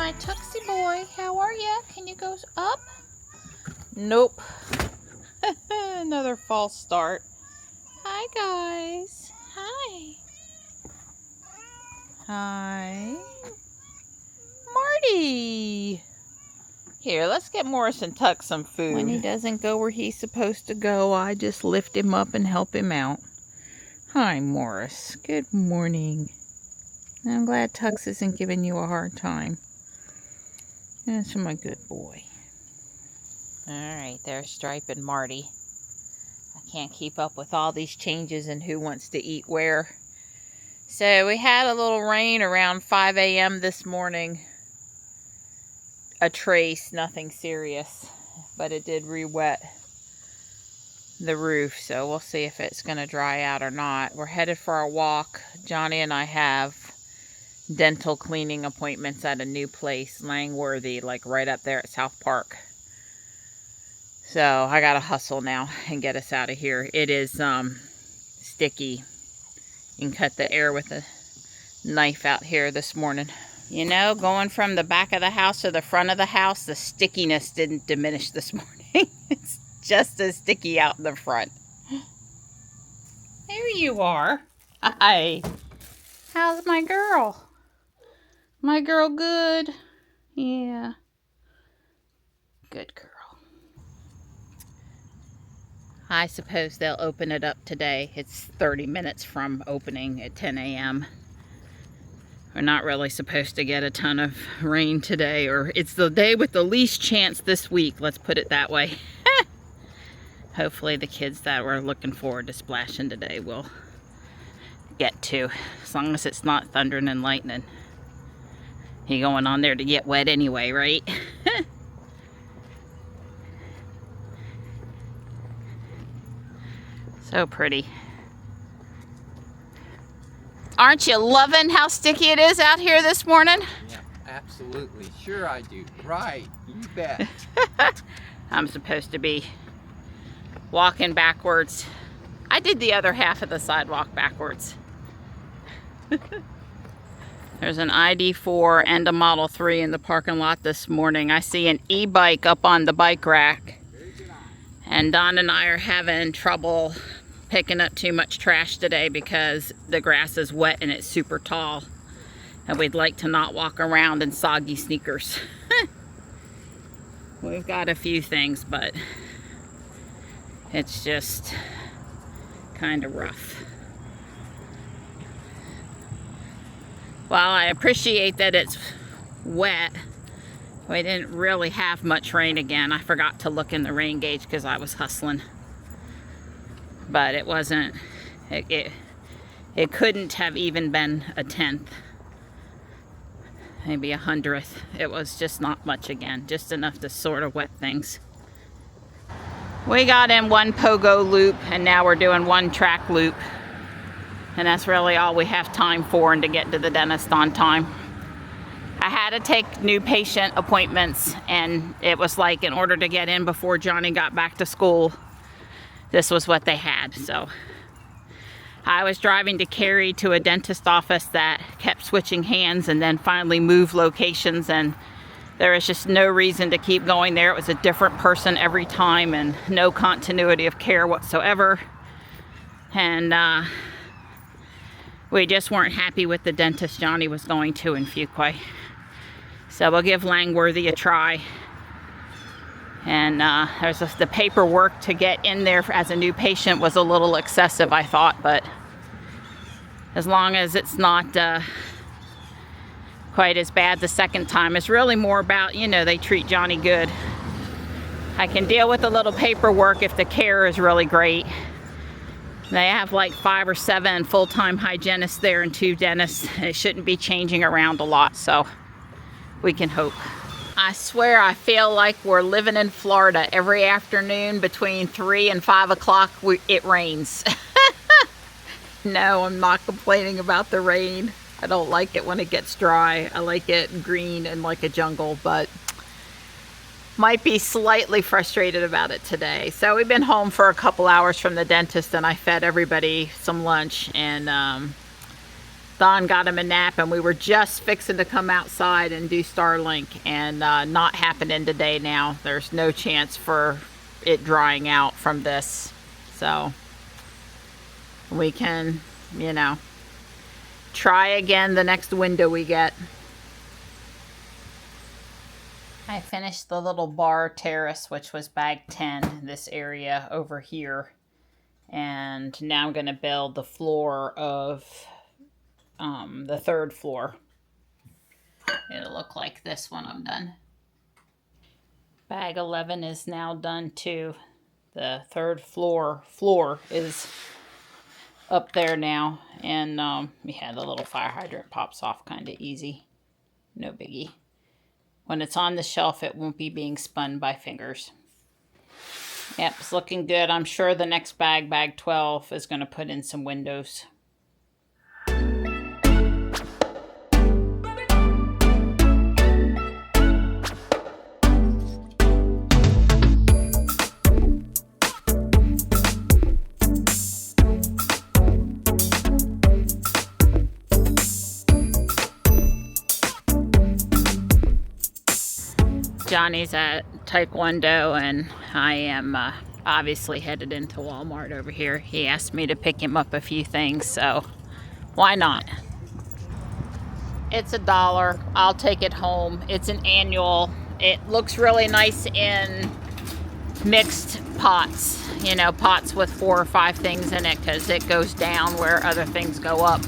Hi, Tuxie boy. How are you? Can you go up? Nope. Another false start. Hi, guys. Hi. Hi. Marty. Here, let's get Morris and Tuck some food. When he doesn't go where he's supposed to go, I just lift him up and help him out. Hi, Morris. Good morning. I'm glad Tux isn't giving you a hard time. That's my good boy. Alright, there's Stripe and Marty. I can't keep up with all these changes and who wants to eat where. So we had a little rain around 5 a.m. this morning. A trace, nothing serious. But it did re-wet the roof. So we'll see if it's going to dry out or not. We're headed for a walk. Johnny and I have dental cleaning appointments at a new place, Langworthy, like right up there at South Park. So I gotta hustle now and get us out of here. It is sticky. You can cut the air with a knife out here this morning. You know, going from the back of the house to the front of the house, the stickiness didn't diminish this morning. It's just as sticky out in the front. There you are. Hi. How's my girl? My girl good? Yeah. Good girl. I suppose they'll open it up today. It's 30 minutes from opening at 10 a.m. We're not really supposed to get a ton of rain today, or it's the day with the least chance this week, let's put it that way. Hopefully the kids that were looking forward to splashing today will get to, as long as it's not thundering and lightning. You're going on there to get wet anyway, right? So pretty. Aren't you loving how sticky it is out here this morning? Yeah, absolutely. Sure I do. Right. You bet. I'm supposed to be walking backwards. I did the other half of the sidewalk backwards. There's an ID4 and a Model 3 in the parking lot this morning. I see an e-bike up on the bike rack. And Don and I are having trouble picking up too much trash today because the grass is wet and it's super tall. And we'd like to not walk around in soggy sneakers. We've got a few things, but it's just kind of rough. While I appreciate that it's wet, we didn't really have much rain again. I forgot to look in the rain gauge because I was hustling. But it wasn't, it couldn't have even been a 10th. Maybe 100th. It was just not much again. Just enough to sort of wet things. We got in one pogo loop and now we're doing one track loop. And that's really all we have time for, and to get to the dentist on time. I had to take new patient appointments, and it was like, in order to get in before Johnny got back to school, this was what they had. So I was driving to Cary to a dentist office that kept switching hands and then finally moved locations, and there was just no reason to keep going there. It was a different person every time and no continuity of care whatsoever. And we just weren't happy with the dentist Johnny was going to in Fuquay. So we'll give Langworthy a try. And there's the paperwork to get in there as a new patient was a little excessive, I thought. But as long as it's not quite as bad the second time. It's really more about, you know, they treat Johnny good. I can deal with a little paperwork if the care is really great. They have like 5 or 7 full-time hygienists there and 2 dentists. It shouldn't be changing around a lot, so we can hope. I swear I feel like we're living in Florida. Every afternoon between 3 and 5 o'clock it rains. No, I'm not complaining about the rain. I don't like it when it gets dry. I like it green and like a jungle, but might be slightly frustrated about it today. So we've been home for a couple hours from the dentist, and I fed everybody some lunch, and Don got him a nap, and we were just fixing to come outside and do Starlink, and not happening today now. There's no chance for it drying out from this. So we can, you know, try again the next window we get. I finished the little bar terrace, which was bag 10, this area over here. And now I'm going to build the floor of the third floor. It'll look like this when I'm done. Bag 11 is now done too. The third floor is up there now. And yeah, the little fire hydrant pops off kind of easy. No biggie. When it's on the shelf, it won't be being spun by fingers. Yep, it's looking good. I'm sure the next bag, bag 12, is going to put in some windows. Johnny's at Taekwondo, and I am obviously headed into Walmart over here. He asked me to pick him up a few things, so why not? It's $1. I'll take it home. It's an annual. It looks really nice in mixed pots, you know, pots with 4 or 5 things in it, because it goes down where other things go up.